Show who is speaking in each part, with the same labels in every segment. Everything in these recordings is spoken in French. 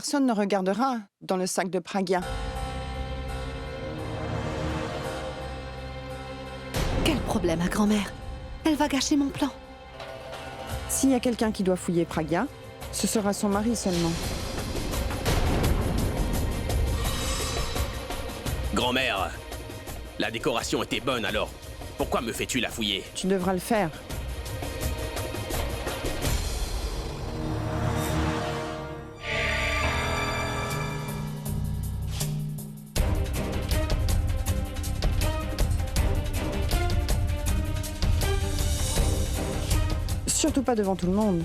Speaker 1: personne ne regardera dans le sac de Pragya.
Speaker 2: Quel problème, ma grand-mère? Elle va gâcher mon plan.
Speaker 1: S'il y a quelqu'un qui doit fouiller Pragya, ce sera son mari seulement.
Speaker 3: Grand-mère, la décoration était bonne alors. Pourquoi me fais-tu la fouiller?
Speaker 1: Tu devras le faire. Surtout pas devant tout le monde.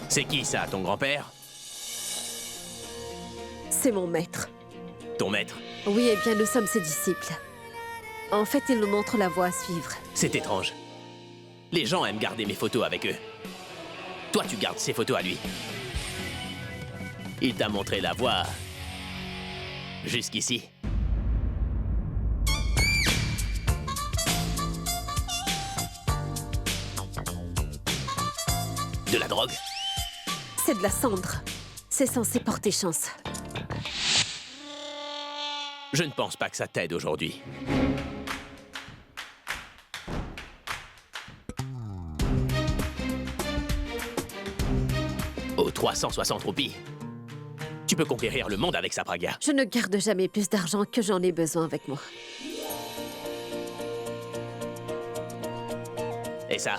Speaker 3: C'est qui ça, ton grand-père?
Speaker 4: C'est mon maître.
Speaker 3: Ton maître?
Speaker 4: Oui, eh bien, nous sommes ses disciples. En fait, il nous montre la voie à suivre.
Speaker 3: C'est étrange. Les gens aiment garder mes photos avec eux. Toi, tu gardes ses photos à lui. Il t'a montré la voie... jusqu'ici. De la drogue?
Speaker 4: C'est de la cendre. C'est censé porter chance.
Speaker 3: Je ne pense pas que ça t'aide aujourd'hui. Aux 360 roupies. Tu peux conquérir le monde avec ça, Pragya.
Speaker 4: Je ne garde jamais plus d'argent que j'en ai besoin avec moi.
Speaker 3: Et ça?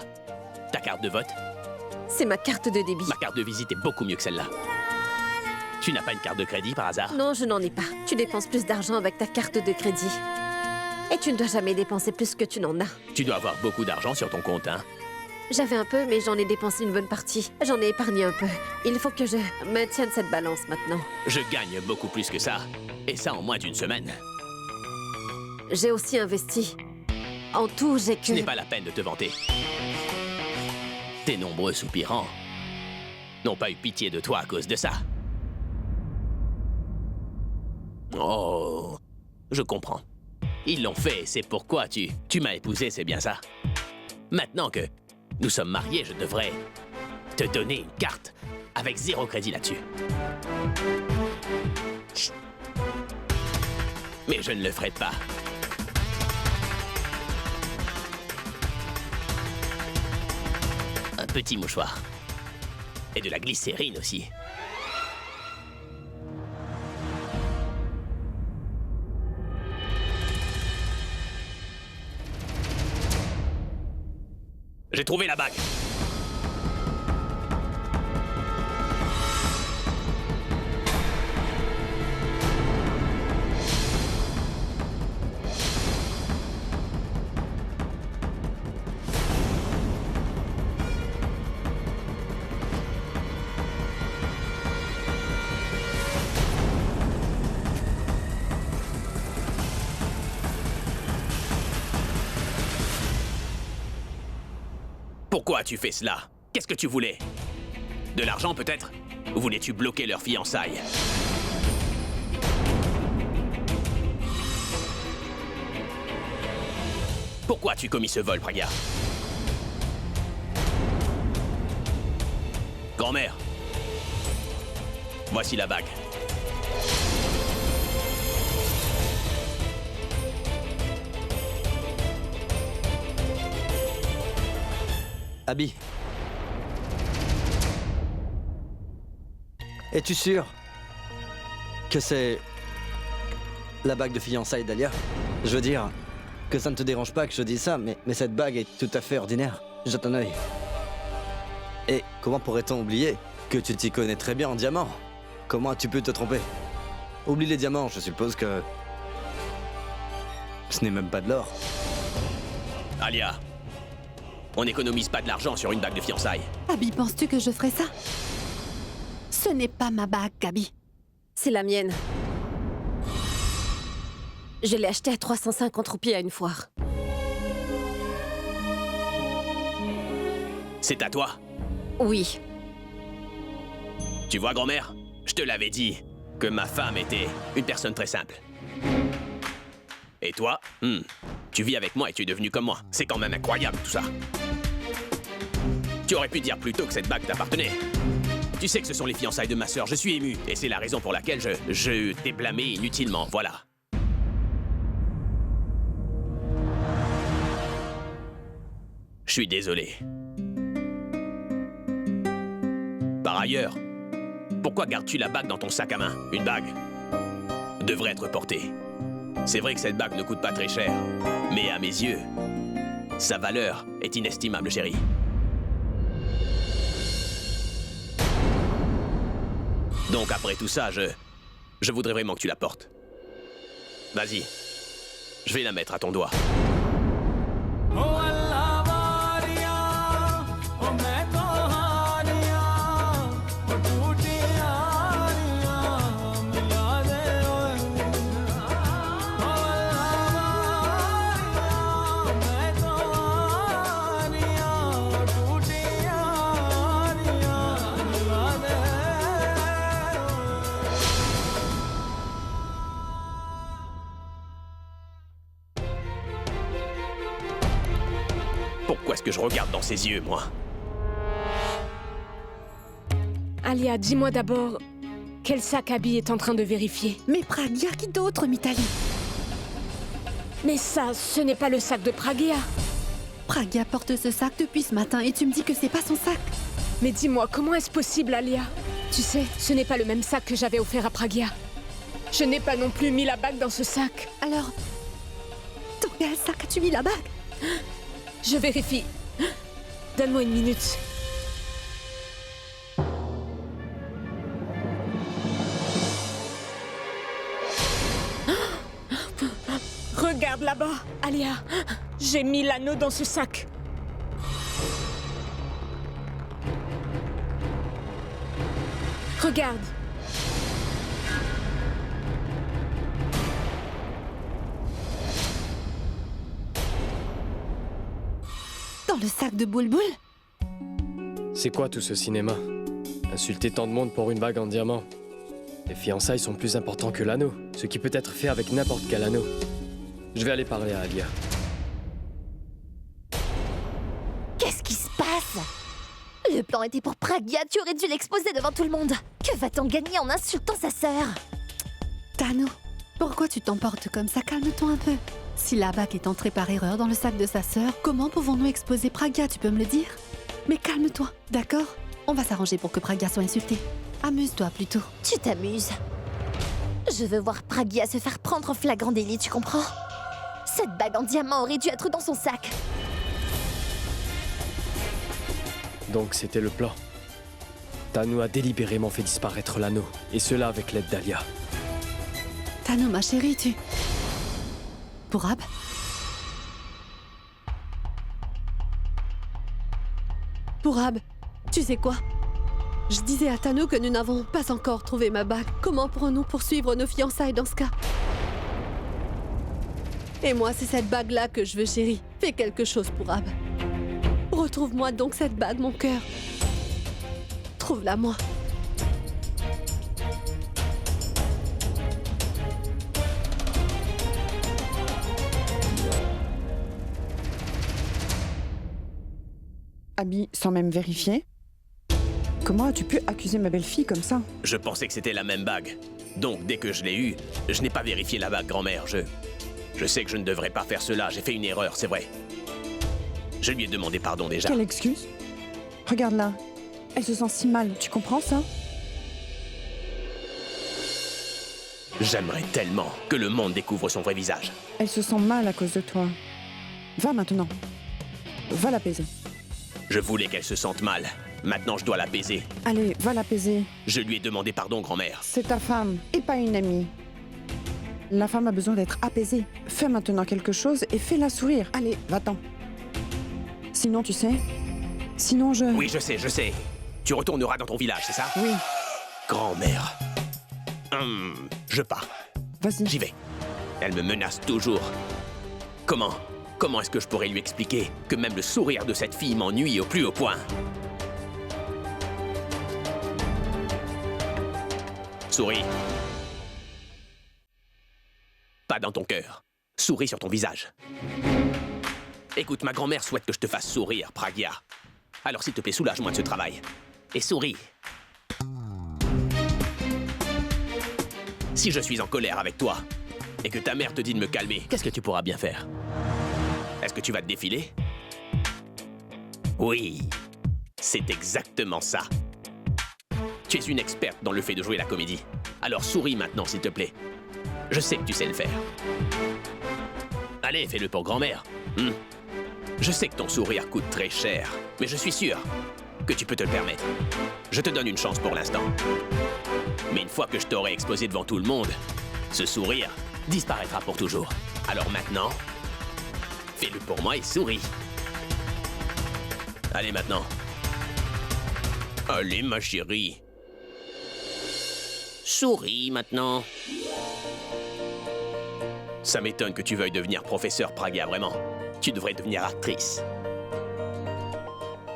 Speaker 3: Ta carte de vote?
Speaker 4: C'est ma carte de débit.
Speaker 3: Ma carte de visite est beaucoup mieux que celle-là. Tu n'as pas une carte de crédit par hasard?
Speaker 4: Non, je n'en ai pas. Tu dépenses plus d'argent avec ta carte de crédit. Et tu ne dois jamais dépenser plus que tu n'en as.
Speaker 3: Tu dois avoir beaucoup d'argent sur ton compte, hein?
Speaker 4: J'avais un peu, mais j'en ai dépensé une bonne partie. J'en ai épargné un peu. Il faut que je maintienne cette balance maintenant.
Speaker 3: Je gagne beaucoup plus que ça. Et ça en moins d'une semaine.
Speaker 4: J'ai aussi investi. En tout, j'ai que...
Speaker 3: Ce n'est pas la peine de te vanter. Tes nombreux soupirants n'ont pas eu pitié de toi à cause de ça. Oh, je comprends. Ils l'ont fait, c'est pourquoi tu m'as épousé, c'est bien ça. Maintenant que nous sommes mariés, je devrais te donner une carte avec 0 crédit là-dessus. Chut. Mais je ne le ferai pas. Un petit mouchoir. Et de la glycérine aussi. J'ai trouvé la bague. Pourquoi tu fais cela? Qu'est-ce que tu voulais? De l'argent peut-être? Ou voulais-tu bloquer leur fiançailles? Pourquoi as-tu commis ce vol, Pragya? Grand-mère, voici la bague.
Speaker 5: Abby. Es-tu sûr que c'est la bague de fiançailles d'Alia? Je veux dire que ça ne te dérange pas que je dise ça, mais cette bague est tout à fait ordinaire. Jette un œil. Et comment pourrait-on oublier que tu t'y connais très bien en diamant? Comment as-tu pu te tromper? Oublie les diamants, je suppose que ce n'est même pas de l'or.
Speaker 3: Alia, on n'économise pas de l'argent sur une bague de fiançailles.
Speaker 2: Abby, penses-tu que je ferais ça? Ce n'est pas ma bague, Abby.
Speaker 4: C'est la mienne. Je l'ai achetée à 350 roupies à une foire.
Speaker 3: C'est à toi.
Speaker 4: Oui.
Speaker 3: Tu vois, grand-mère, je te l'avais dit que ma femme était une personne très simple. Et toi, tu vis avec moi et tu es devenu comme moi. C'est quand même incroyable tout ça. Tu aurais pu dire plus tôt que cette bague t'appartenait. Tu sais que ce sont les fiançailles de ma sœur, je suis ému. Et c'est la raison pour laquelle je t'ai blâmé inutilement, voilà. Je suis désolé. Par ailleurs, pourquoi gardes-tu la bague dans ton sac à main? Une bague devrait être portée. C'est vrai que cette bague ne coûte pas très cher, mais à mes yeux, sa valeur est inestimable, chérie. Donc après tout ça, je voudrais vraiment que tu la portes. Vas-y, je vais la mettre à ton doigt. Pourquoi est-ce que je regarde dans ses yeux, moi?
Speaker 6: Alia, dis-moi d'abord, quel sac Abby est en train de vérifier?
Speaker 2: Mais Pragya, qui d'autre, Mitali?
Speaker 6: Mais ça, ce n'est pas le sac de Pragya.
Speaker 2: Pragya porte ce sac depuis ce matin et tu me dis que c'est pas son sac.
Speaker 6: Mais dis-moi, comment est-ce possible, Alia? Tu sais, ce n'est pas le même sac que j'avais offert à Pragya. Je n'ai pas non plus mis la bague dans ce sac.
Speaker 2: Alors, dans quel sac as-tu mis la bague?
Speaker 6: Je vérifie. Donne-moi une minute. Regarde là-bas, Alia. J'ai mis l'anneau dans ce sac. Regarde.
Speaker 2: Dans le sac de Boule-Boule?
Speaker 7: C'est quoi tout ce cinéma? Insulter tant de monde pour une bague en diamant. Les fiançailles sont plus importants que l'anneau, ce qui peut être fait avec n'importe quel anneau. Je vais aller parler à Alia.
Speaker 8: Qu'est-ce qui se passe? Le plan était pour Pragya, tu aurais dû l'exposer devant tout le monde. Que va-t-on gagner en insultant sa sœur?
Speaker 2: Tano, pourquoi tu t'emportes comme ça? Calme-toi un peu. Si la bague est entrée par erreur dans le sac de sa sœur, comment pouvons-nous exposer Pragya, tu peux me le dire? Mais calme-toi, d'accord? On va s'arranger pour que Pragya soit insultée. Amuse-toi plutôt.
Speaker 8: Tu t'amuses. Je veux voir Pragya se faire prendre en flagrant délit, tu comprends? Cette bague en diamant aurait dû être dans son sac.
Speaker 7: Donc c'était le plan. Tano a délibérément fait disparaître l'anneau, et cela avec l'aide d'Alia.
Speaker 2: Tano, ma chérie, tu... Pourab? Pourab, tu sais quoi? Je disais à Tano que nous n'avons pas encore trouvé ma bague. Comment pourrons-nous poursuivre nos fiançailles dans ce cas? Et moi, c'est cette bague-là que je veux, chérie. Fais quelque chose, Pourab. Retrouve-moi donc cette bague, mon cœur. Trouve-la moi.
Speaker 1: Abby, sans même vérifier? Comment as-tu pu accuser ma belle-fille comme ça?
Speaker 3: Je pensais que c'était la même bague. Donc, dès que je l'ai eue, je n'ai pas vérifié la bague, grand-mère. Je sais que je ne devrais pas faire cela. J'ai fait une erreur, c'est vrai. Je lui ai demandé pardon déjà.
Speaker 1: Quelle excuse? Regarde là. Elle se sent si mal, tu comprends ça?
Speaker 3: J'aimerais tellement que le monde découvre son vrai visage.
Speaker 1: Elle se sent mal à cause de toi. Va maintenant. Va l'apaiser.
Speaker 3: Je voulais qu'elle se sente mal. Maintenant, je dois l'apaiser.
Speaker 1: Allez, va l'apaiser.
Speaker 3: Je lui ai demandé pardon, grand-mère.
Speaker 1: C'est ta femme et pas une amie. La femme a besoin d'être apaisée. Fais maintenant quelque chose et fais-la sourire. Allez, va-t'en. Sinon, tu sais... Sinon, je...
Speaker 3: Oui, je sais. Tu retourneras dans ton village, c'est ça?
Speaker 1: Oui,
Speaker 3: Grand-mère. Je pars.
Speaker 1: vas-y.
Speaker 3: J'y vais. Elle me menace toujours. Comment Comment est-ce que je pourrais lui expliquer que même le sourire de cette fille m'ennuie au plus haut point? Souris. Pas dans ton cœur. Souris sur ton visage. Écoute, ma grand-mère souhaite que je te fasse sourire, Pragya. Alors s'il te plaît, soulage-moi de ce travail. Et souris. Si je suis en colère avec toi, et que ta mère te dit de me calmer, qu'est-ce que tu pourras bien faire? Est-ce que tu vas te défiler? Oui, c'est exactement ça. Tu es une experte dans le fait de jouer la comédie. Alors souris maintenant, s'il te plaît. Je sais que tu sais le faire. Allez, fais-le pour grand-mère. Je sais que ton sourire coûte très cher, mais je suis sûr que tu peux te le permettre. Je te donne une chance pour l'instant. Mais une fois que je t'aurai exposé devant tout le monde, ce sourire disparaîtra pour toujours. Alors maintenant, fais-le pour moi et souris. Allez maintenant. Allez, ma chérie. Souris maintenant. Ça m'étonne que tu veuilles devenir professeur, Pragya, vraiment. Tu devrais devenir actrice.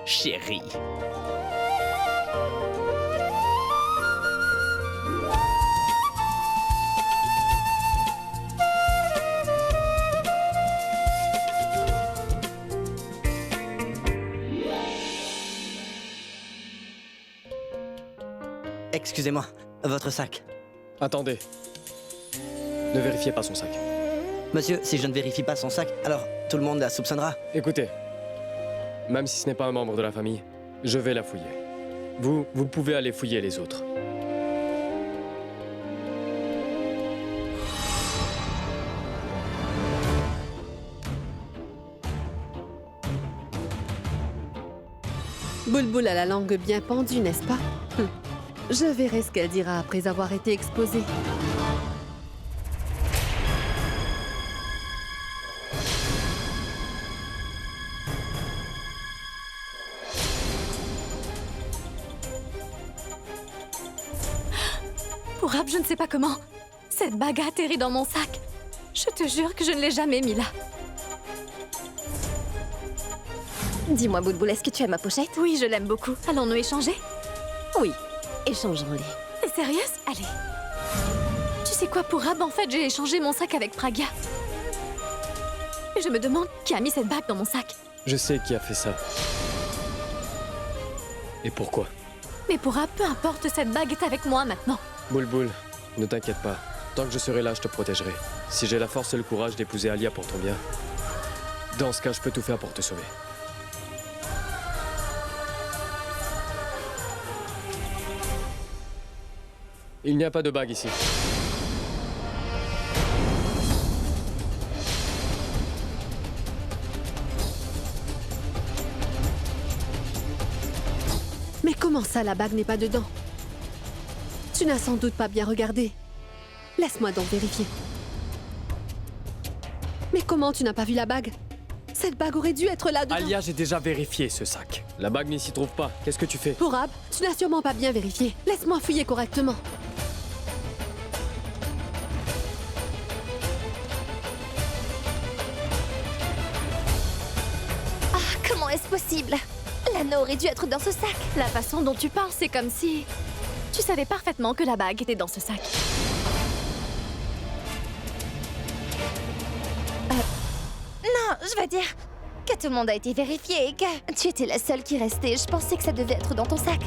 Speaker 3: Chérie.
Speaker 5: Excusez-moi, votre sac.
Speaker 7: Attendez. Ne vérifiez pas son sac.
Speaker 5: Monsieur, si je ne vérifie pas son sac, alors tout le monde la soupçonnera.
Speaker 7: Écoutez, même si ce n'est pas un membre de la famille, je vais la fouiller. Vous pouvez aller fouiller les autres.
Speaker 2: Boulboul a la langue bien pendue, n'est-ce pas? Je verrai ce qu'elle dira après avoir été exposée.
Speaker 8: Pourab, je ne sais pas comment. Cette bague a atterri dans mon sac. Je te jure que je ne l'ai jamais mis là. Dis-moi, Boulboul, est-ce que tu aimes ma pochette? Oui, je l'aime beaucoup. Allons-nous échanger? Oui, échangeons-les. T'es sérieuse? Allez. Tu sais quoi, Pourab, en fait, j'ai échangé mon sac avec Pragya. Et je me demande qui a mis cette bague dans mon sac.
Speaker 7: Je sais qui a fait ça. Et pourquoi?
Speaker 8: Mais Pourab, peu importe, cette bague est avec moi maintenant.
Speaker 7: Boulboul, ne t'inquiète pas. Tant que je serai là, je te protégerai. Si j'ai la force et le courage d'épouser Alia pour ton bien, dans ce cas, je peux tout faire pour te sauver. Il n'y a pas de bague ici.
Speaker 2: Mais comment ça, la bague n'est pas dedans? Tu n'as sans doute pas bien regardé. Laisse-moi donc vérifier. Mais comment tu n'as pas vu la bague? Cette bague aurait dû être là dedans.
Speaker 7: Alia, j'ai déjà vérifié ce sac. La bague n'y s'y trouve pas. Qu'est-ce que tu fais?
Speaker 2: Pourab, tu n'as sûrement pas bien vérifié. Laisse-moi fouiller correctement.
Speaker 8: Comment est-ce possible? L'anneau aurait dû être dans ce sac. La façon dont tu parles, c'est comme si... Tu savais parfaitement que la bague était dans ce sac. Non, je veux dire que tout le monde a été vérifié et que... Tu étais la seule qui restait. Je pensais que ça devait être dans ton sac.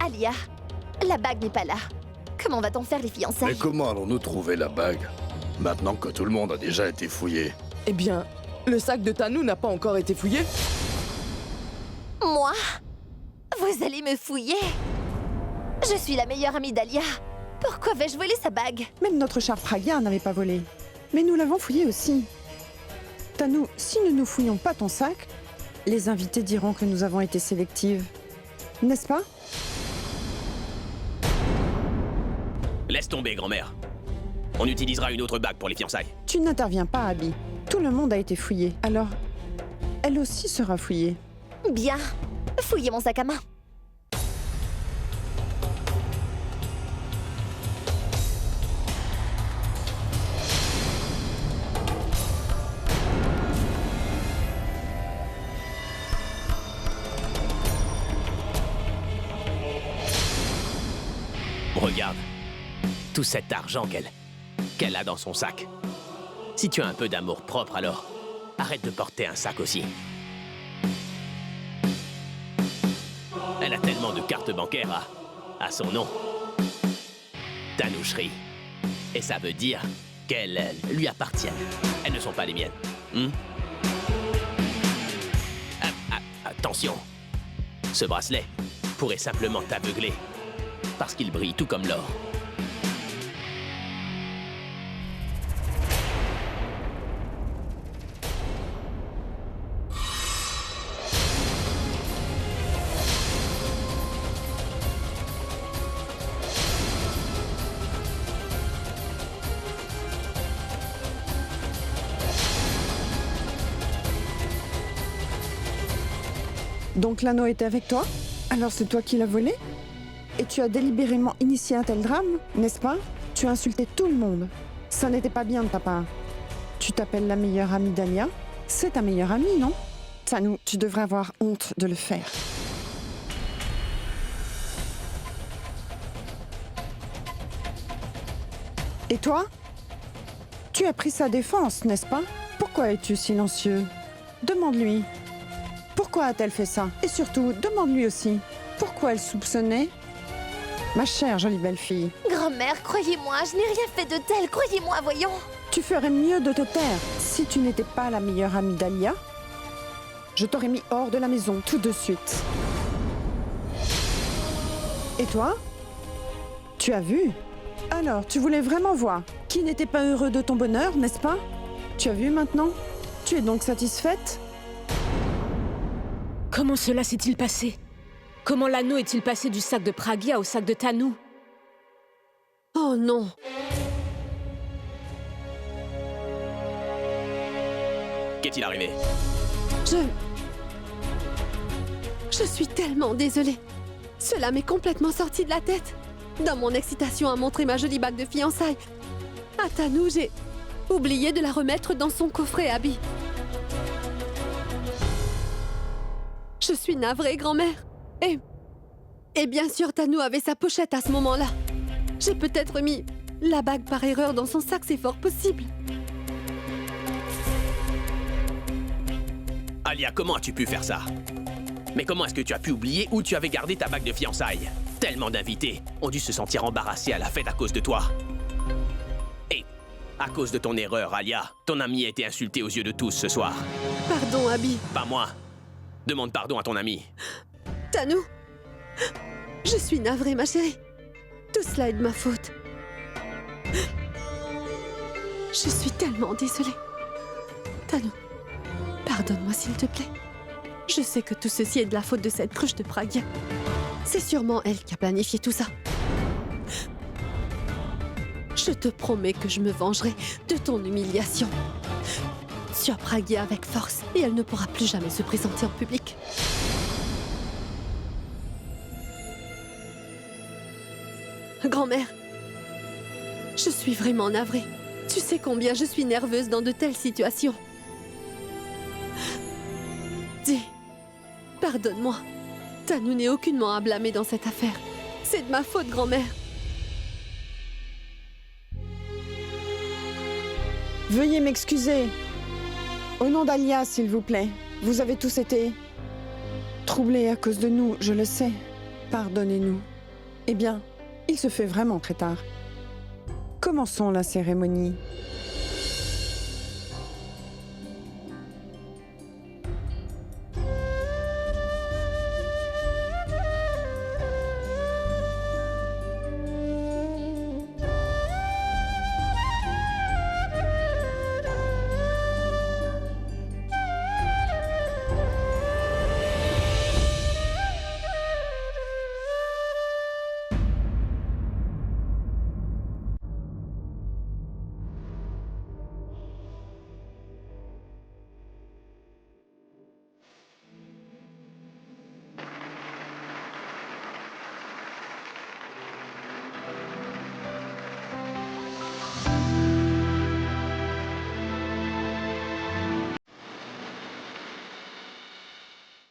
Speaker 8: Alia, la bague n'est pas là. Comment va-t-on faire les fiançailles?
Speaker 9: Mais comment allons-nous trouver la bague? Maintenant que tout le monde a déjà été fouillé.
Speaker 10: Eh bien, le sac de Tanou n'a pas encore été fouillé.
Speaker 8: Moi? Vous allez me fouiller? Je suis la meilleure amie d'Alia. Pourquoi vais-je voler sa bague?
Speaker 1: Même notre cher Pragya n'avait pas volé. Mais nous l'avons fouillé aussi. Tanou, si nous ne fouillons pas ton sac, les invités diront que nous avons été sélectives. N'est-ce pas?
Speaker 3: Laisse tomber, grand-mère. On utilisera une autre bague pour les fiançailles.
Speaker 1: Tu n'interviens pas, Abby. Tout le monde a été fouillé. Alors, elle aussi sera fouillée.
Speaker 8: Bien. Fouillez mon sac à main.
Speaker 3: tout cet argent qu'elle a dans son sac. Si tu as un peu d'amour propre, alors arrête de porter un sac aussi. Elle a tellement de cartes bancaires à son nom. Tanoucherie. Et ça veut dire qu'elles lui appartiennent. Elles ne sont pas les miennes. Attention. Ce bracelet pourrait simplement t'aveugler. Parce qu'il brille tout comme l'or.
Speaker 1: Donc l'anneau était avec toi? Alors c'est toi qui l'as volé? Et tu as délibérément initié un tel drame, n'est-ce pas? Tu as insulté tout le monde. Ça n'était pas bien de ta part. Tu t'appelles la meilleure amie d'Alia? C'est ta meilleure amie, non? Tanou, tu devrais avoir honte de le faire. Et toi? Tu as pris sa défense, n'est-ce pas? Pourquoi es-tu silencieux? Demande-lui. Pourquoi a-t-elle fait ça? Et surtout, demande-lui aussi. Pourquoi elle soupçonnait? Ma chère jolie belle fille.
Speaker 8: Grand-mère, croyez-moi, je n'ai rien fait de tel, croyez-moi, voyons.
Speaker 1: Tu ferais mieux de te taire. Si tu n'étais pas la meilleure amie d'Alia, je t'aurais mis hors de la maison tout de suite. Et toi? Tu as vu? Alors, tu voulais vraiment voir qui n'était pas heureux de ton bonheur, n'est-ce pas? Tu as vu maintenant? Tu es donc satisfaite?
Speaker 6: Comment cela s'est-il passé? Comment l'anneau est-il passé du sac de Pragya au sac de Tanou?
Speaker 2: Oh non!
Speaker 3: Qu'est-il arrivé?
Speaker 2: Je suis tellement désolée. Cela m'est complètement sorti de la tête. Dans mon excitation à montrer ma jolie bague de fiançailles à Tanou, j'ai oublié de la remettre dans son coffret Abby. Je suis navrée, grand-mère. Et bien sûr, Tanou avait sa pochette à ce moment-là. J'ai peut-être mis la bague par erreur dans son sac, c'est fort possible.
Speaker 3: Alia, comment as-tu pu faire ça? Mais comment est-ce que tu as pu oublier où tu avais gardé ta bague de fiançailles? Tellement d'invités ont dû se sentir embarrassés à la fête à cause de toi. Et à cause de ton erreur, Alia, ton ami a été insulté aux yeux de tous ce soir.
Speaker 2: Pardon, Abby.
Speaker 3: Pas moi. Demande pardon à ton ami.
Speaker 2: Tanou, je suis navrée, ma chérie. Tout cela est de ma faute. Je suis tellement désolée. Tanou, pardonne-moi s'il te plaît. Je sais que tout ceci est de la faute de cette cruche de Pragya. C'est sûrement elle qui a planifié tout ça. Je te promets que je me vengerai de ton humiliation. Sur Pragya avec force, et elle ne pourra plus jamais se présenter en public. Grand-mère, je suis vraiment navrée. Tu sais combien je suis nerveuse dans de telles situations. Dis, pardonne-moi. Tanou n'est aucunement à blâmer dans cette affaire. C'est de ma faute, grand-mère.
Speaker 1: Veuillez m'excuser. Au nom d'Alia, s'il vous plaît. Vous avez tous été troublés à cause de nous, je le sais. Pardonnez-nous. Eh bien, il se fait vraiment très tard. Commençons la cérémonie.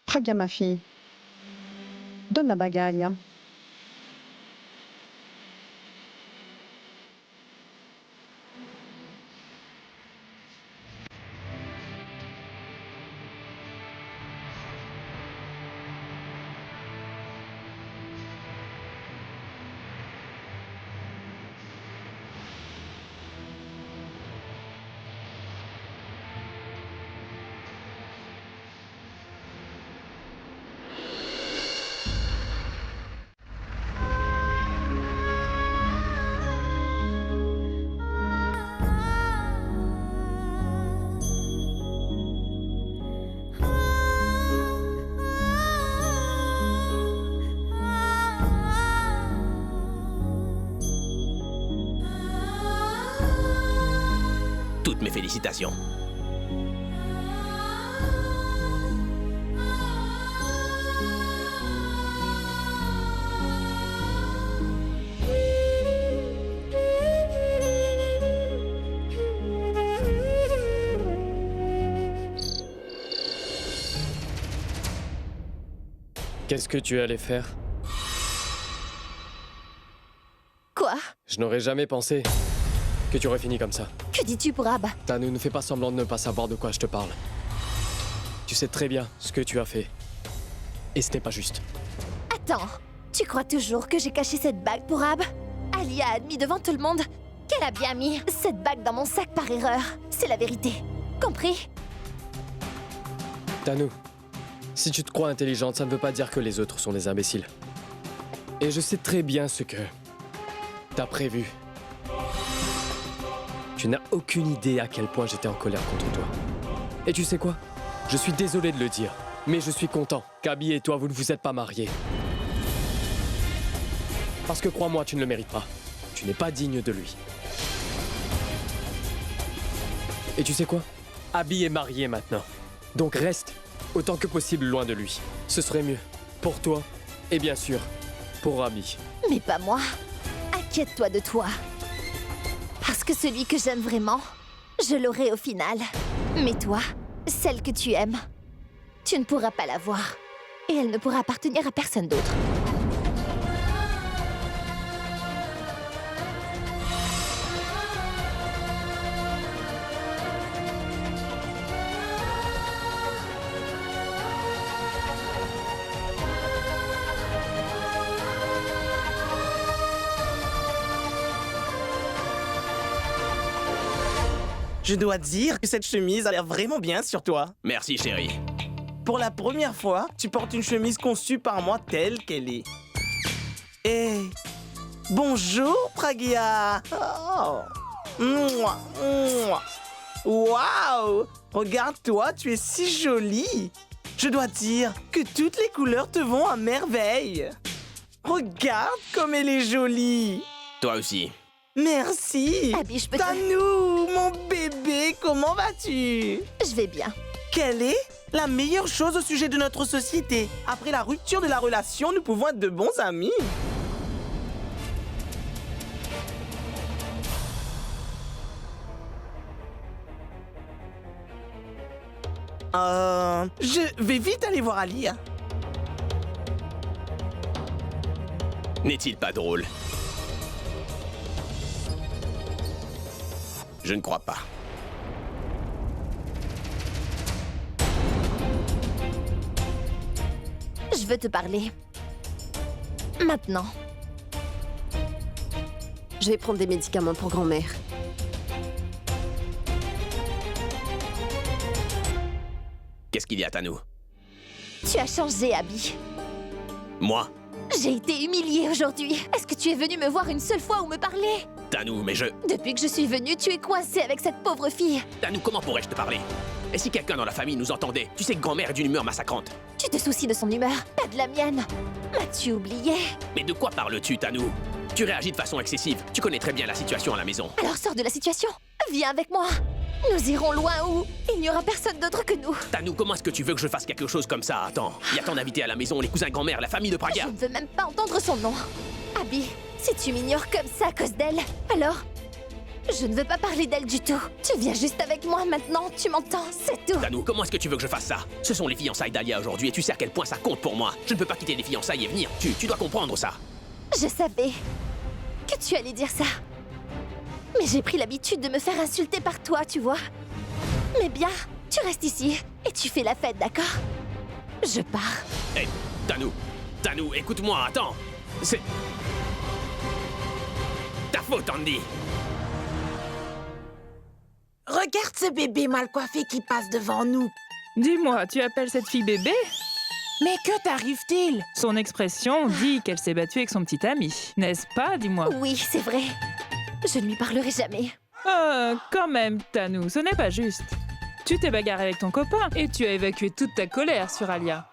Speaker 1: Pragya, ma fille. Donne la bague à Alia.
Speaker 3: Toutes mes félicitations.
Speaker 7: Qu'est-ce que tu allais faire?
Speaker 8: Quoi?
Speaker 7: Je n'aurais jamais pensé que tu aurais fini comme ça.
Speaker 8: Que dis-tu pour Ab?
Speaker 7: Tanu, ne fais pas semblant de ne pas savoir de quoi je te parle. Tu sais très bien ce que tu as fait. Et ce n'est pas juste.
Speaker 8: Attends, tu crois toujours que j'ai caché cette bague pour Ab? Alia a admis devant tout le monde qu'elle a bien mis cette bague dans mon sac par erreur. C'est la vérité. Compris?
Speaker 7: Tanu, si tu te crois intelligente, ça ne veut pas dire que les autres sont des imbéciles. Et je sais très bien ce que t'as prévu. Tu n'as aucune idée à quel point j'étais en colère contre toi. Et tu sais quoi? Je suis désolé de le dire, mais je suis content qu'Abby et toi, vous ne vous êtes pas mariés. Parce que crois-moi, tu ne le mérites pas. Tu n'es pas digne de lui. Et tu sais quoi? Abby est mariée maintenant. Donc reste autant que possible loin de lui. Ce serait mieux. Pour toi, et bien sûr, pour Abby.
Speaker 8: Mais pas moi. Inquiète-toi de toi. Parce que celui que j'aime vraiment, je l'aurai au final. Mais toi, celle que tu aimes, tu ne pourras pas l'avoir. Et elle ne pourra appartenir à personne d'autre.
Speaker 11: Je dois dire que cette chemise a l'air vraiment bien sur toi.
Speaker 3: Merci, chérie.
Speaker 11: Pour la première fois, tu portes une chemise conçue par moi telle qu'elle est. Et... bonjour, Pragya. Oh. Mouah, mouah. Waouh! Regarde-toi, tu es si jolie. Je dois dire que toutes les couleurs te vont à merveille. Regarde comme elle est jolie.
Speaker 3: Toi aussi.
Speaker 11: Merci.
Speaker 8: Abby, je peux
Speaker 11: Tanu, mon bébé, comment vas-tu?
Speaker 8: Je vais bien.
Speaker 11: Quelle est la meilleure chose au sujet de notre société? Après la rupture de la relation, nous pouvons être de bons amis. Je vais vite aller voir Alia.
Speaker 3: N'est-il pas drôle? Je ne crois pas.
Speaker 8: Je veux te parler. Maintenant.
Speaker 4: Je vais prendre des médicaments pour grand-mère.
Speaker 3: Qu'est-ce qu'il y a, Tanu?
Speaker 8: Tu as changé, Abby.
Speaker 3: Moi?
Speaker 8: J'ai été humiliée aujourd'hui. Est-ce que tu es venu me voir une seule fois ou me parler?
Speaker 3: Tanu, mais je...
Speaker 8: Depuis que je suis venue, tu es coincée avec cette pauvre fille.
Speaker 3: Tanu, comment pourrais-je te parler? Et si quelqu'un dans la famille nous entendait? Tu sais que grand-mère est d'une humeur massacrante.
Speaker 8: Tu te soucies de son humeur, pas de la mienne. M'as-tu oublié?
Speaker 3: Mais de quoi parles-tu, Tanu? Tu réagis de façon excessive. Tu connais très bien la situation à la maison.
Speaker 8: Alors sors de la situation. Viens avec moi. Nous irons loin où il n'y aura personne d'autre que nous.
Speaker 3: Tanu, comment est-ce que tu veux que je fasse quelque chose comme ça? Attends, il y a ton invité à la maison, les cousins grand-mère, la famille de Pragya.
Speaker 8: Je ne veux même pas entendre son nom. Abby, si tu m'ignores comme ça à cause d'elle, alors... je ne veux pas parler d'elle du tout. Tu viens juste avec moi maintenant, tu m'entends, c'est tout.
Speaker 3: Tanu, comment est-ce que tu veux que je fasse ça? Ce sont les fiançailles d'Alia aujourd'hui et tu sais à quel point ça compte pour moi. Je ne peux pas quitter les fiançailles et venir. Tu dois comprendre ça.
Speaker 8: Je savais que tu allais dire ça. Mais j'ai pris l'habitude de me faire insulter par toi, tu vois. Mais bien, tu restes ici et tu fais la fête, d'accord? Je pars.
Speaker 3: Hé, Tanu, écoute-moi, attends. C'est... ta faute, Andy.
Speaker 12: Regarde ce bébé mal coiffé qui passe devant nous.
Speaker 13: Dis-moi, tu appelles cette fille bébé?
Speaker 12: Mais que t'arrive-t-il?
Speaker 13: Son expression dit qu'elle s'est battue avec son petit ami. N'est-ce pas, dis-moi?
Speaker 8: Oui, c'est vrai. Je ne lui parlerai jamais.
Speaker 13: Quand même, Tanu, ce n'est pas juste. Tu t'es bagarré avec ton copain et tu as évacué toute ta colère sur Alia.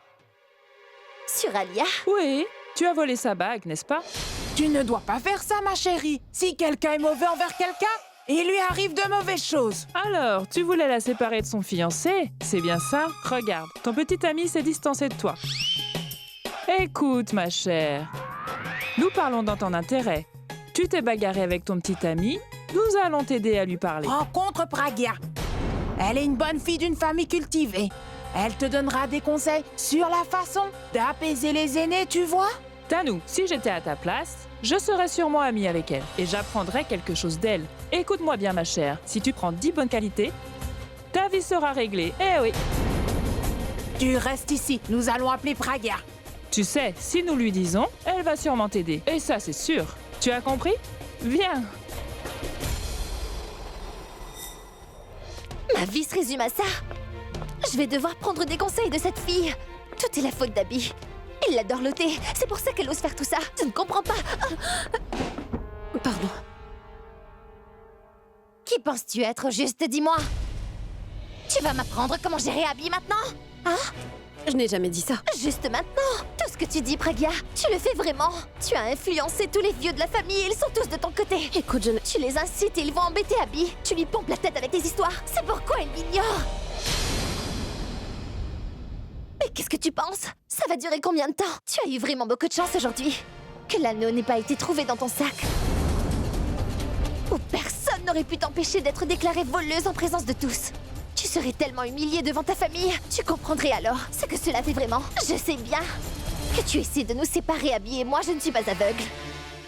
Speaker 8: Sur Alia?
Speaker 13: Oui, tu as volé sa bague, n'est-ce pas?
Speaker 12: Tu ne dois pas faire ça, ma chérie. Si quelqu'un est mauvais envers quelqu'un, Il lui arrive de mauvaises choses.
Speaker 13: Alors, tu voulais la séparer de son fiancé? C'est bien ça? Regarde, ton petit ami s'est distancé de toi. Écoute, ma chère, nous parlons dans ton intérêt. Tu t'es bagarré avec ton petit ami, nous allons t'aider à lui parler.
Speaker 12: Rencontre Pragya. Elle est une bonne fille d'une famille cultivée. Elle te donnera des conseils sur la façon d'apaiser les aînés, tu vois?
Speaker 13: Tanou, si j'étais à ta place, je serais sûrement amie avec elle et j'apprendrais quelque chose d'elle. Écoute-moi bien, ma chère, si tu prends 10 bonnes qualités, ta vie sera réglée. Eh oui!
Speaker 12: Tu restes ici, nous allons appeler Pragya.
Speaker 13: Tu sais, si nous lui disons, elle va sûrement t'aider. Et ça, c'est sûr. Tu as compris? Viens!
Speaker 8: Ma vie se résume à ça. Je vais devoir prendre des conseils de cette fille. Tout est la faute d'Abby. Il l'adore loter. C'est pour ça qu'elle ose faire tout ça. Je ne comprends pas.
Speaker 4: Pardon.
Speaker 8: Qui penses-tu être, juste dis-moi? Tu vas m'apprendre comment gérer Abby maintenant? Hein?
Speaker 4: Je n'ai jamais dit ça.
Speaker 8: Juste maintenant. Tout ce que tu dis, Pragya, tu le fais vraiment. Tu as influencé tous les vieux de la famille et ils sont tous de ton côté.
Speaker 4: Écoute,
Speaker 8: Tu les incites et ils vont embêter Abby. Tu lui pompes la tête avec tes histoires. C'est pourquoi elle m'ignore. Mais qu'est-ce que tu penses? Ça va durer combien de temps? Tu as eu vraiment beaucoup de chance aujourd'hui. Que l'anneau n'ait pas été trouvé dans ton sac. Ou personne n'aurait pu t'empêcher d'être déclarée voleuse en présence de tous. Tu serais tellement humiliée devant ta famille. Tu comprendrais alors ce que cela fait vraiment. Je sais bien que tu essaies de nous séparer, Abby, et moi, je ne suis pas aveugle.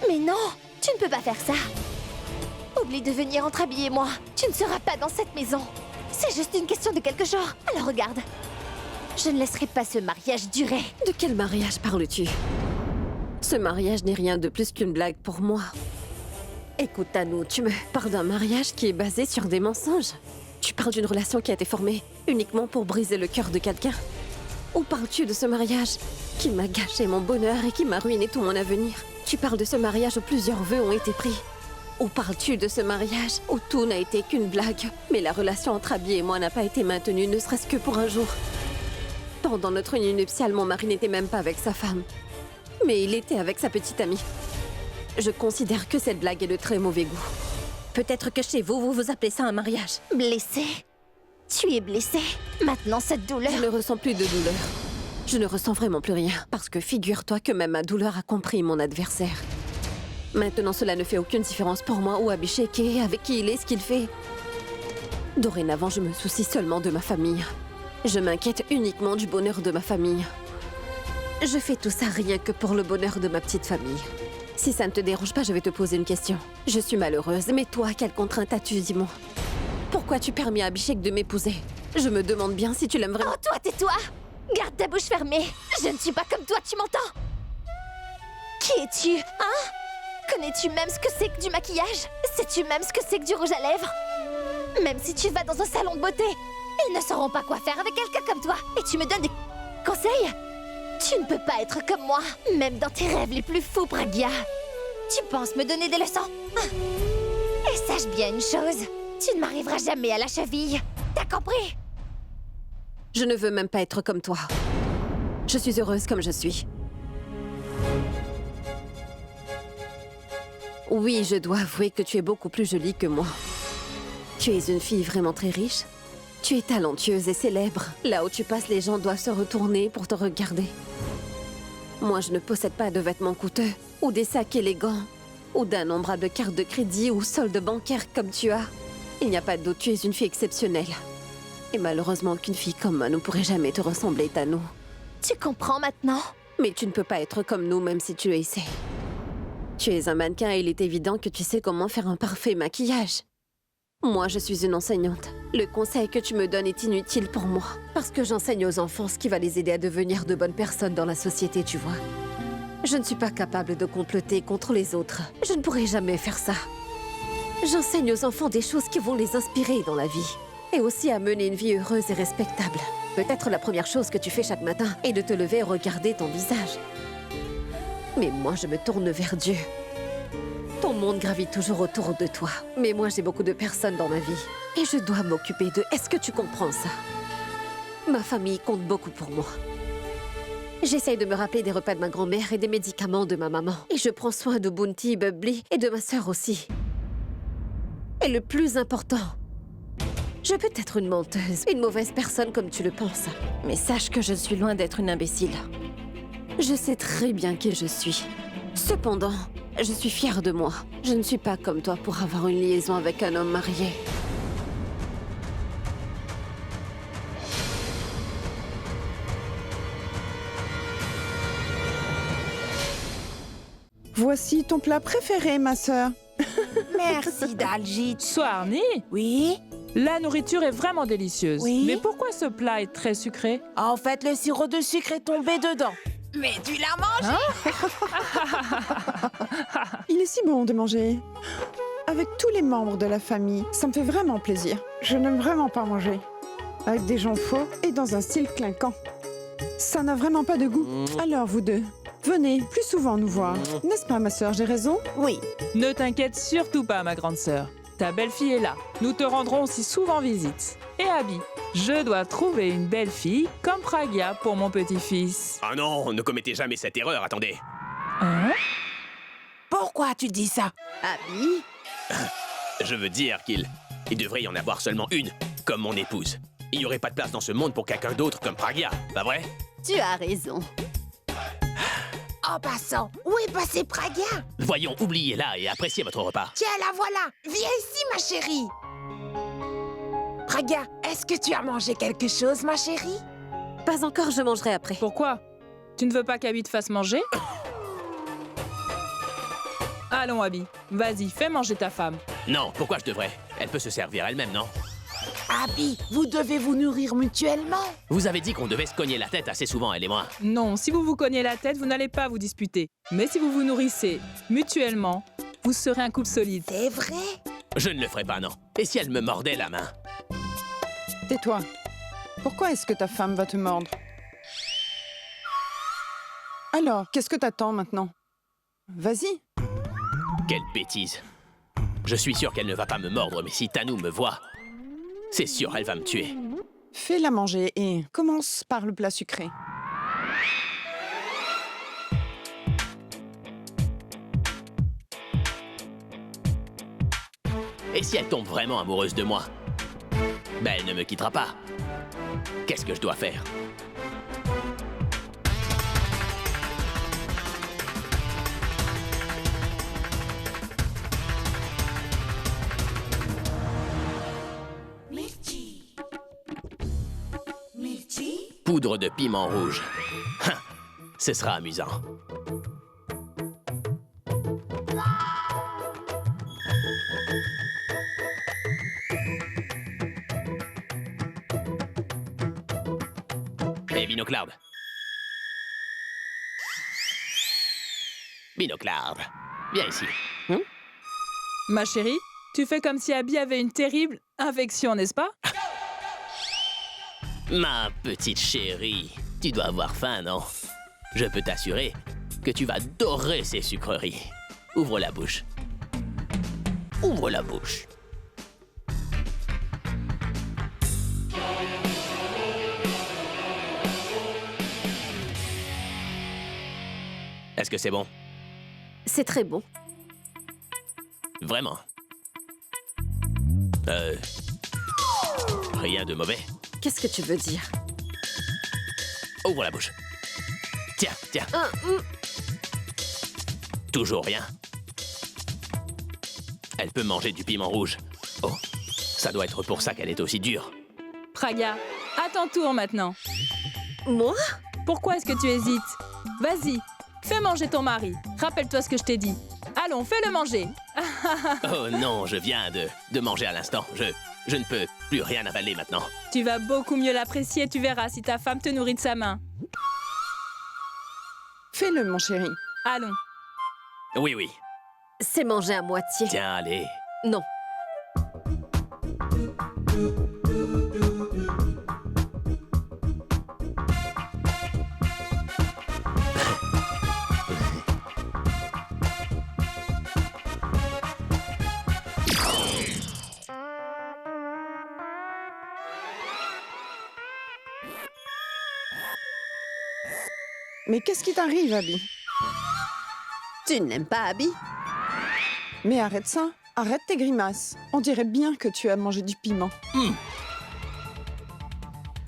Speaker 8: Mais non, tu ne peux pas faire ça. Oublie de venir entre Abby et moi. Tu ne seras pas dans cette maison. C'est juste une question de quelques jours. Alors regarde. Je ne laisserai pas ce mariage durer.
Speaker 4: De quel mariage parles-tu? Ce mariage n'est rien de plus qu'une blague pour moi. Écoute, Tanou, tu me parles d'un mariage qui est basé sur des mensonges. Tu parles d'une relation qui a été formée uniquement pour briser le cœur de quelqu'un. Ou parles-tu de ce mariage qui m'a gâché mon bonheur et qui m'a ruiné tout mon avenir? Tu parles de ce mariage où plusieurs vœux ont été pris? Ou parles-tu de ce mariage où tout n'a été qu'une blague, mais la relation entre Abby et moi n'a pas été maintenue, ne serait-ce que pour un jour? Pendant notre union nuptiale, mon mari n'était même pas avec sa femme. Mais il était avec sa petite amie. Je considère que cette blague est de très mauvais goût. Peut-être que chez vous, vous appelez ça un mariage.
Speaker 8: Blessé? Tu es blessé? Maintenant, cette douleur...
Speaker 4: Je ne ressens plus de douleur. Je ne ressens vraiment plus rien. Parce que figure-toi que même ma douleur a compris mon adversaire. Maintenant, cela ne fait aucune différence pour moi où Abhishek est, avec qui il est, ce qu'il fait. Dorénavant, je me soucie seulement de ma famille. Je m'inquiète uniquement du bonheur de ma famille. Je fais tout ça rien que pour le bonheur de ma petite famille. Si ça ne te dérange pas, je vais te poser une question. Je suis malheureuse, mais toi, quelle contrainte as-tu, dis-moi? Pourquoi as-tu permis à Abhishek de m'épouser? Je me demande bien si tu l'aimes vraiment.
Speaker 8: Oh, toi, tais-toi! Garde ta bouche fermée! Je ne suis pas comme toi, tu m'entends? Qui es-tu, hein? Connais-tu même ce que c'est que du maquillage? Sais-tu même ce que c'est que du rouge à lèvres? Même si tu vas dans un salon de beauté, ils ne sauront pas quoi faire avec quelqu'un comme toi. Et tu me donnes des conseils? Tu ne peux pas être comme moi, même dans tes rêves les plus fous, Pragya. Tu penses me donner des leçons? Et sache bien une chose, tu ne m'arriveras jamais à la cheville. T'as compris?
Speaker 4: Je ne veux même pas être comme toi. Je suis heureuse comme je suis. Oui, je dois avouer que tu es beaucoup plus jolie que moi. Tu es une fille vraiment très riche. Tu es talentueuse et célèbre. Là où tu passes, les gens doivent se retourner pour te regarder. Moi, je ne possède pas de vêtements coûteux, ou des sacs élégants, ou d'innombrables cartes de crédit ou soldes bancaires comme tu as. Il n'y a pas de doute, tu es une fille exceptionnelle. Et malheureusement, aucune fille comme moi ne pourrait jamais te ressembler, Tanou.
Speaker 8: Tu comprends maintenant?
Speaker 4: Mais tu ne peux pas être comme nous, même si tu essaies. Tu es un mannequin et il est évident que tu sais comment faire un parfait maquillage. Moi, je suis une enseignante. Le conseil que tu me donnes est inutile pour moi. Parce que j'enseigne aux enfants ce qui va les aider à devenir de bonnes personnes dans la société, tu vois. Je ne suis pas capable de comploter contre les autres. Je ne pourrai jamais faire ça. J'enseigne aux enfants des choses qui vont les inspirer dans la vie. Et aussi à mener une vie heureuse et respectable. Peut-être la première chose que tu fais chaque matin est de te lever et regarder ton visage. Mais moi, je me tourne vers Dieu. Ton monde gravite toujours autour de toi. Mais moi, j'ai beaucoup de personnes dans ma vie. Et je dois m'occuper d'eux. Est-ce que tu comprends ça? Ma famille compte beaucoup pour moi. J'essaye de me rappeler des repas de ma grand-mère et des médicaments de ma maman. Et je prends soin de Bounty, Bubbly et de ma sœur aussi. Et le plus important, je peux être une menteuse, une mauvaise personne comme tu le penses. Mais sache que je suis loin d'être une imbécile. Je sais très bien qui je suis. Cependant, je suis fière de moi. Je ne suis pas comme toi pour avoir une liaison avec un homme marié.
Speaker 1: Voici ton plat préféré, ma sœur.
Speaker 12: Merci, Daljit.
Speaker 13: Swarni,
Speaker 12: Oui?
Speaker 13: la nourriture est vraiment délicieuse.
Speaker 12: Oui.
Speaker 13: Mais pourquoi ce plat est très sucré?
Speaker 12: En fait, le sirop de sucre est tombé dedans. Mais tu l'as mangé?
Speaker 1: Il est si bon de manger. Avec tous les membres de la famille, ça me fait vraiment plaisir. Je n'aime vraiment pas manger. Avec des gens faux et dans un style clinquant. Ça n'a vraiment pas de goût. Alors, vous deux, venez plus souvent nous voir. N'est-ce pas, ma sœur, j'ai raison?
Speaker 12: Oui.
Speaker 13: Ne t'inquiète surtout pas, ma grande sœur. Ta belle-fille est là. Nous te rendrons aussi souvent visite. Et Abby, je dois trouver une belle-fille comme Pragya pour mon petit-fils.
Speaker 3: Ah non, ne commettez jamais cette erreur, attendez.
Speaker 13: Hein?
Speaker 12: Pourquoi tu dis ça?
Speaker 4: Abby?
Speaker 3: Je veux dire qu'il devrait y en avoir seulement une, comme mon épouse. Il n'y aurait pas de place dans ce monde pour quelqu'un d'autre comme Pragya, pas vrai?
Speaker 4: Tu as raison.
Speaker 12: En passant, où est passé Pragya?
Speaker 3: Voyons, oubliez-la et appréciez votre repas.
Speaker 12: Tiens, la voilà. Viens ici, ma chérie. Pragya, est-ce que tu as mangé quelque chose, ma chérie?
Speaker 4: Pas encore, je mangerai après.
Speaker 13: Pourquoi? Tu ne veux pas qu'Abby te fasse manger? Allons, Abby. Vas-y, fais manger ta femme.
Speaker 3: Non, pourquoi je devrais? Elle peut se servir elle-même, non?
Speaker 12: Abby, vous devez vous nourrir mutuellement.
Speaker 3: Vous avez dit qu'on devait se cogner la tête assez souvent, elle et moi.
Speaker 13: Non, si vous vous cognez la tête, vous n'allez pas vous disputer. Mais si vous vous nourrissez mutuellement, vous serez un couple solide.
Speaker 12: C'est vrai?
Speaker 3: Je ne le ferai pas, non. Et si elle me mordait la main?
Speaker 1: Tais-toi. Pourquoi est-ce que ta femme va te mordre? Alors, qu'est-ce que t'attends maintenant? Vas-y.
Speaker 3: Quelle bêtise. Je suis sûr qu'elle ne va pas me mordre, mais si Tanou me voit, c'est sûr, elle va me tuer.
Speaker 1: Fais-la manger et commence par le plat sucré.
Speaker 3: Et si elle tombe vraiment amoureuse de moi? Ben, elle ne me quittera pas. Qu'est-ce que je dois faire? Poudre de piment rouge. Hein, ce sera amusant. Et Binocloud. Binocloud, viens ici.
Speaker 13: Ma chérie, tu fais comme si Abby avait une terrible infection, n'est-ce pas?
Speaker 3: Ma petite chérie, tu dois avoir faim, non? Je peux t'assurer que tu vas adorer ces sucreries. Ouvre la bouche. Ouvre la bouche. Est-ce que c'est bon?
Speaker 4: C'est très bon.
Speaker 3: Vraiment? Rien de mauvais?
Speaker 4: Qu'est-ce que tu veux dire?
Speaker 3: Ouvre la bouche. Tiens, tiens. Toujours rien. Elle peut manger du piment rouge. Oh, ça doit être pour ça qu'elle est aussi dure.
Speaker 13: Pragya, à ton tour maintenant.
Speaker 4: Moi?
Speaker 13: Pourquoi est-ce que tu hésites? Vas-y, fais manger ton mari. Rappelle-toi ce que je t'ai dit. Allons, fais-le manger.
Speaker 3: Oh non, je viens de manger à l'instant. Je ne peux plus rien avaler maintenant.
Speaker 13: Tu vas beaucoup mieux l'apprécier, tu verras si ta femme te nourrit de sa main.
Speaker 1: Fais-le, mon chéri.
Speaker 13: Allons.
Speaker 3: Oui, oui.
Speaker 4: C'est manger à moitié.
Speaker 3: Tiens, allez.
Speaker 4: Non.
Speaker 1: Mais qu'est-ce qui t'arrive, Abby?
Speaker 4: Tu ne l'aimes pas, Abby?
Speaker 1: Mais arrête ça. Arrête tes grimaces. On dirait bien que tu as mangé du piment.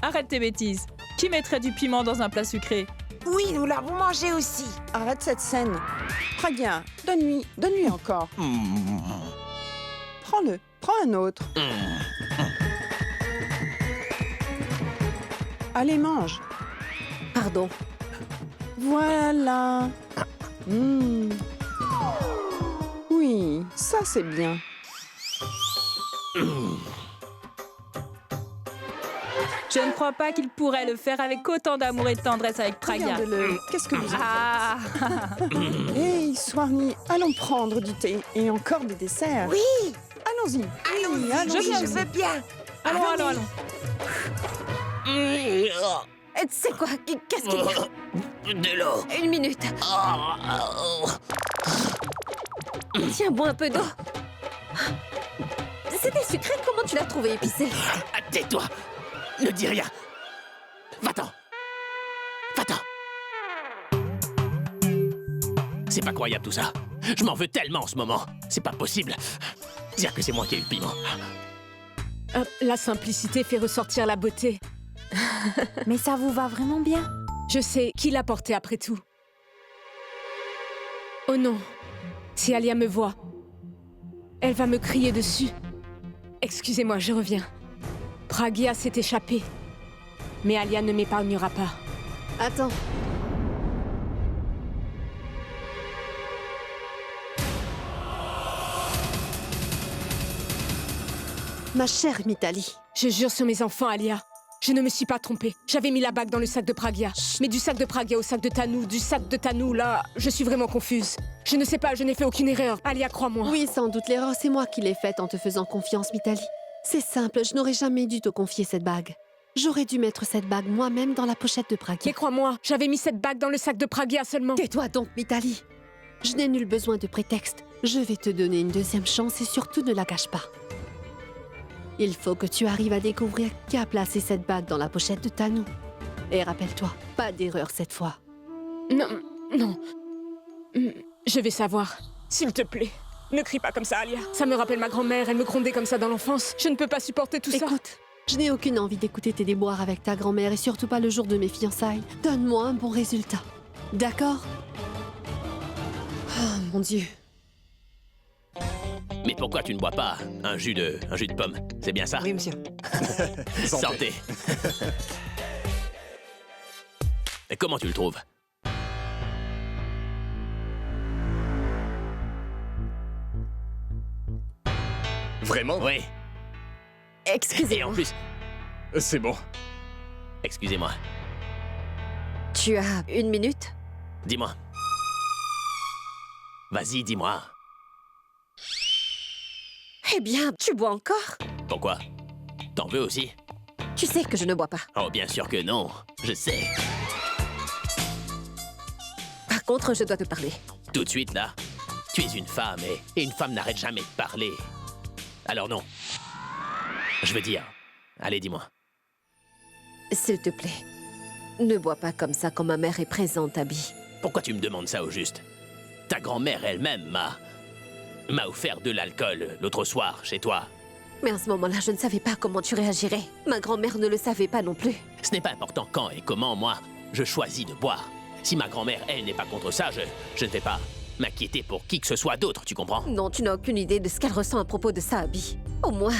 Speaker 13: Arrête tes bêtises. Qui mettrait du piment dans un plat sucré?
Speaker 12: Oui, nous l'avons mangé aussi.
Speaker 1: Arrête cette scène. Pragya, donne-lui encore. Prends-le, prends un autre. Allez, mange.
Speaker 4: Pardon.
Speaker 1: Voilà. Oui, ça c'est bien.
Speaker 13: Je ne crois pas qu'il pourrait le faire avec autant d'amour et de tendresse avec Pragya.
Speaker 1: Regarde-le. Qu'est-ce que vous en
Speaker 13: Ah
Speaker 1: faites? Hey, Swarni, allons prendre du thé et encore des desserts.
Speaker 12: Oui.
Speaker 1: Allons-y.
Speaker 12: Allons-y,
Speaker 1: allons-y.
Speaker 12: je veux bien.
Speaker 13: Allons.
Speaker 4: Tu sais quoi? Qu'est-ce qu'il y a?
Speaker 3: De l'eau.
Speaker 4: 1 minute. Tiens, bois un peu d'eau. C'était sucré, comment tu l'as trouvé épicé?
Speaker 3: Tais-toi. Ne dis rien. Va-t'en. Va-t'en. C'est pas croyable tout ça. Je m'en veux tellement en ce moment. C'est pas possible. Dire que c'est moi qui ai eu le piment.
Speaker 6: La simplicité fait ressortir la beauté.
Speaker 8: Mais ça vous va vraiment bien.
Speaker 6: Je sais qui l'a porté après tout. Oh non, si Alia me voit, elle va me crier dessus. Excusez-moi, je reviens. Pragya s'est échappée, mais Alia ne m'épargnera pas.
Speaker 4: Attends. Ma chère Mitali.
Speaker 6: Je jure sur mes enfants, Alia. Je ne me suis pas trompée. J'avais mis la bague dans le sac de Pragya. Mais du sac de Pragya au sac de Tanou, du sac de Tanou, là, je suis vraiment confuse. Je ne sais pas, je n'ai fait aucune erreur. Alia, crois-moi.
Speaker 4: Oui, sans doute, l'erreur, c'est moi qui l'ai faite en te faisant confiance, Mitali. C'est simple, je n'aurais jamais dû te confier cette bague. J'aurais dû mettre cette bague moi-même dans la pochette de Pragya.
Speaker 6: Mais crois-moi, j'avais mis cette bague dans le sac de Pragya seulement.
Speaker 4: Tais-toi donc, Mitali. Je n'ai nul besoin de prétexte. Je vais te donner une deuxième chance et surtout ne la gâche pas. Il faut que tu arrives à découvrir qui a placé cette bague dans la pochette de Tanou. Et rappelle-toi, pas d'erreur cette fois.
Speaker 6: Non. Je vais savoir. S'il te plaît, ne crie pas comme ça, Alia. Ça me rappelle ma grand-mère, elle me grondait comme ça dans l'enfance. Je ne peux pas supporter tout ça.
Speaker 4: Écoute, je n'ai aucune envie d'écouter tes déboires avec ta grand-mère et surtout pas le jour de mes fiançailles. Donne-moi un bon résultat. D'accord? Oh, mon Dieu.
Speaker 3: Mais pourquoi tu ne bois pas un jus de pomme? C'est bien ça?
Speaker 10: Oui, monsieur.
Speaker 3: Santé. Et comment tu le trouves?
Speaker 9: Vraiment?
Speaker 3: Oui. Et en
Speaker 4: Excusez-moi.
Speaker 3: plus,
Speaker 9: C'est bon.
Speaker 3: excusez-moi.
Speaker 4: Tu as 1 minute?
Speaker 3: Dis-moi. Vas-y, dis-moi.
Speaker 4: Eh bien, tu bois encore?
Speaker 3: Pourquoi? T'en veux aussi?
Speaker 4: Tu sais que je ne bois pas.
Speaker 3: Oh, bien sûr que non. Je sais.
Speaker 4: Par contre, je dois te parler.
Speaker 3: Tout de suite, là. Tu es une femme et une femme n'arrête jamais de parler. Alors non. Je veux dire... Allez, dis-moi.
Speaker 4: S'il te plaît, ne bois pas comme ça quand ma mère est présente, Abby.
Speaker 3: Pourquoi tu me demandes ça au juste? Ta grand-mère elle-même m'a offert de l'alcool l'autre soir chez toi.
Speaker 4: Mais à ce moment-là, je ne savais pas comment tu réagirais. Ma grand-mère ne le savait pas non plus.
Speaker 3: Ce n'est pas important quand et comment, moi, je choisis de boire. Si ma grand-mère, elle, n'est pas contre ça, je ne vais pas m'inquiéter pour qui que ce soit d'autre, tu comprends?
Speaker 4: Non, tu n'as aucune idée de ce qu'elle ressent à propos de ça, Abby. Au moins,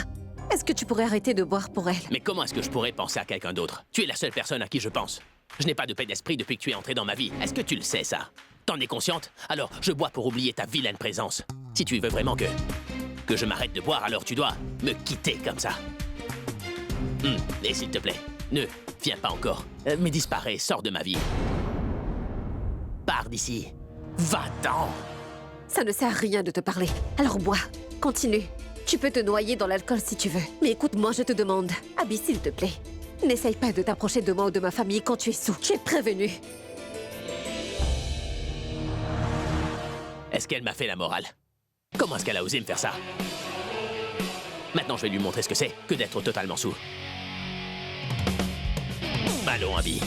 Speaker 4: est-ce que tu pourrais arrêter de boire pour elle?
Speaker 3: Mais comment est-ce que je pourrais penser à quelqu'un d'autre? Tu es la seule personne à qui je pense. Je n'ai pas de paix d'esprit depuis que tu es entré dans ma vie. Est-ce que tu le sais, ça? T'en es consciente? Alors, je bois pour oublier ta vilaine présence. Si tu veux vraiment que je m'arrête de boire, alors tu dois me quitter comme ça. Et s'il te plaît, ne viens pas encore. Mais disparais, sors de ma vie. Pars d'ici. Va-t'en.
Speaker 4: Ça ne sert à rien de te parler. Alors bois. Continue. Tu peux te noyer dans l'alcool si tu veux. Mais écoute-moi, je te demande. Abby, s'il te plaît. N'essaye pas de t'approcher de moi ou de ma famille quand tu es sous. Tu es prévenu.
Speaker 3: Est-ce qu'elle m'a fait la morale? Comment est-ce qu'elle a osé me faire ça? Maintenant, je vais lui montrer ce que c'est que d'être totalement sous. Allons, Abby.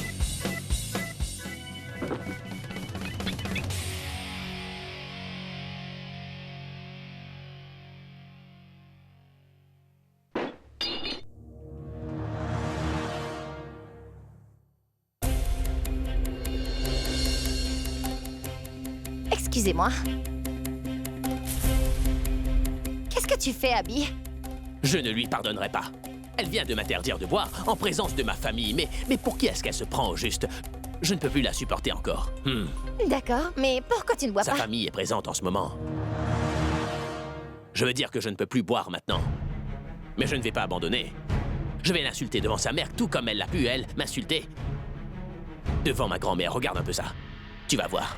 Speaker 8: Excusez-moi. Qu'est-ce que tu fais, Abby?
Speaker 3: Je ne lui pardonnerai pas. Elle vient de m'interdire de boire en présence de ma famille, mais pour qui est-ce qu'elle se prend au juste? Je ne peux plus la supporter encore.
Speaker 8: D'accord, mais pourquoi tu ne bois
Speaker 3: Sa
Speaker 8: pas?
Speaker 3: famille est présente en ce moment. Je veux dire que je ne peux plus boire maintenant. Mais je ne vais pas abandonner. Je vais l'insulter devant sa mère, tout comme elle l'a pu, elle, m'insulter. Devant ma grand-mère, regarde un peu ça. Tu vas voir.